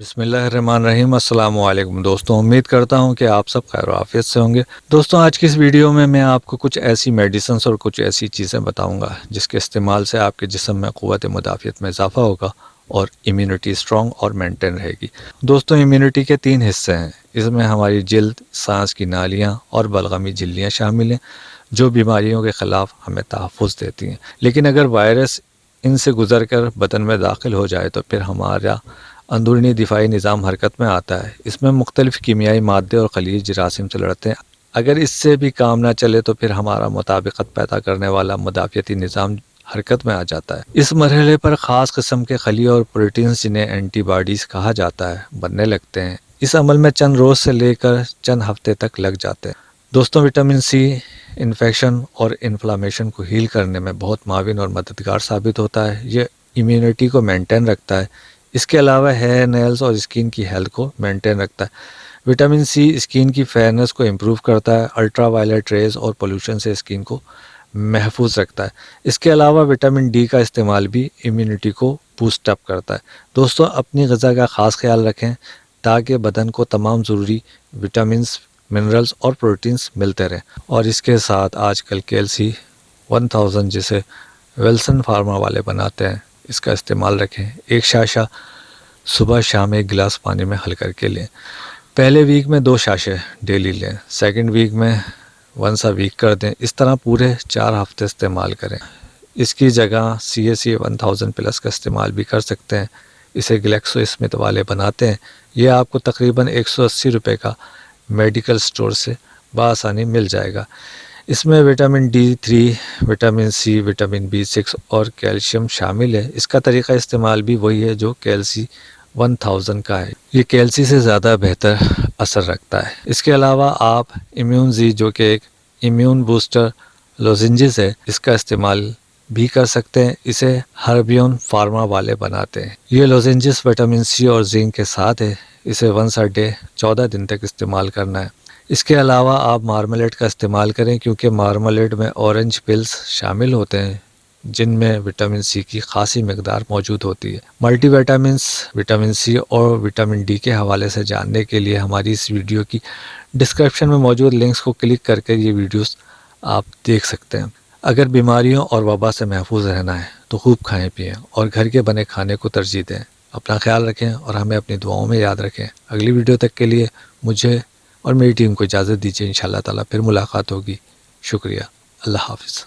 بسم اللہ الرحمن الرحیم۔ السلام علیکم دوستوں، امید کرتا ہوں کہ آپ سب خیر و عافیت سے ہوں گے۔ دوستوں، آج کی اس ویڈیو میں آپ کو کچھ ایسی میڈیسنز اور کچھ ایسی چیزیں بتاؤں گا جس کے استعمال سے آپ کے جسم میں قوت مدافعت میں اضافہ ہوگا اور امیونٹی اسٹرانگ اور مینٹین رہے گی۔ دوستوں، امیونٹی کے 3 حصے ہیں۔ اس میں ہماری جلد، سانس کی نالیاں اور بلغمی جھلیاں شامل ہیں جو بیماریوں کے خلاف ہمیں تحفظ دیتی ہیں۔ لیکن اگر وائرس ان سے گزر کر بدن میں داخل ہو جائے تو پھر ہمارا اندرونی دفاعی نظام حرکت میں آتا ہے۔ اس میں مختلف کیمیائی مادے اور خلیج جراثیم سے لڑتے ہیں۔ اگر اس سے بھی کام نہ چلے تو پھر ہمارا مطابقت پیدا کرنے والا مدافعتی نظام حرکت میں آ جاتا ہے۔ اس مرحلے پر خاص قسم کے خلیے اور پروٹینز جنہیں اینٹی باڈیز کہا جاتا ہے بننے لگتے ہیں۔ اس عمل میں چند روز سے لے کر چند ہفتے تک لگ جاتے ہیں۔ دوستوں، وٹامن سی انفیکشن اور انفلاممیشن کو ہیل کرنے میں بہت معاون اور مددگار ثابت ہوتا ہے۔ یہ امیونٹی کو مینٹین رکھتا ہے۔ اس کے علاوہ ہیئر، نیلز اور اسکن کی ہیلتھ کو مینٹین رکھتا ہے۔ وٹامن سی اسکن کی فیئرنس کو امپروو کرتا ہے، الٹرا وائلٹ ریز اور پولوشن سے اسکن کو محفوظ رکھتا ہے۔ اس کے علاوہ وٹامن ڈی کا استعمال بھی امیونٹی کو بوسٹ اپ کرتا ہے۔ دوستوں، اپنی غذا کا خاص خیال رکھیں تاکہ بدن کو تمام ضروری وٹامنز، منرلز اور پروٹینز ملتے رہیں۔ اور اس کے ساتھ آج کل کیلسی 1000 جسے ویلسن فارما والے بناتے ہیں، اس کا استعمال رکھیں۔ ایک شاشہ صبح شام ایک گلاس پانی میں حل کر کے لیں۔ پہلے ویک میں 2 شاشے ڈیلی لیں، سیکنڈ ویک میں 1 ویک کر دیں۔ اس طرح پورے 4 ہفتے استعمال کریں۔ اس کی جگہ CSA 1000+ کا استعمال بھی کر سکتے ہیں۔ اسے گلیکسو اسمتھ والے بناتے ہیں۔ یہ آپ کو تقریباً 180 روپے کا میڈیکل سٹور سے بآسانی مل جائے گا۔ اس میں vitamin D3، vitamin C, vitamin B6 اور کیلشیم شامل ہے۔ اس کا طریقہ استعمال بھی وہی ہے جو کیلسی 1000 کا ہے۔ یہ کیلسی سے زیادہ بہتر اثر رکھتا ہے۔ اس کے علاوہ آپ امیون زی جو کہ ایک امیون بوسٹر لوزنجز ہے، اس کا استعمال بھی کر سکتے ہیں۔ اسے ہربیون فارما والے بناتے ہیں۔ یہ لوزنجز وٹامن سی اور زنک کے ساتھ ہے۔ اسے 1 ڈے 14 دن تک استعمال کرنا ہے۔ اس کے علاوہ آپ مارملیٹ کا استعمال کریں کیونکہ مارملیٹ میں اورنج پلز شامل ہوتے ہیں جن میں وٹامن سی کی خاصی مقدار موجود ہوتی ہے۔ ملٹی وٹامنز، وٹامن سی اور وٹامن ڈی کے حوالے سے جاننے کے لیے ہماری اس ویڈیو کی ڈسکرپشن میں موجود لنکس کو کلک کر کے یہ ویڈیوز آپ دیکھ سکتے ہیں۔ اگر بیماریوں اور وبا سے محفوظ رہنا ہے تو خوب کھائیں پئیں اور گھر کے بنے کھانے کو ترجیح دیں۔ اپنا خیال رکھیں اور ہمیں اپنی دعاؤں میں یاد رکھیں۔ اگلی ویڈیو تک کے لیے مجھے اور میری ٹیم کو اجازت دیجیے۔ انشاءاللہ تعالی پھر ملاقات ہوگی۔ شکریہ۔ اللہ حافظ۔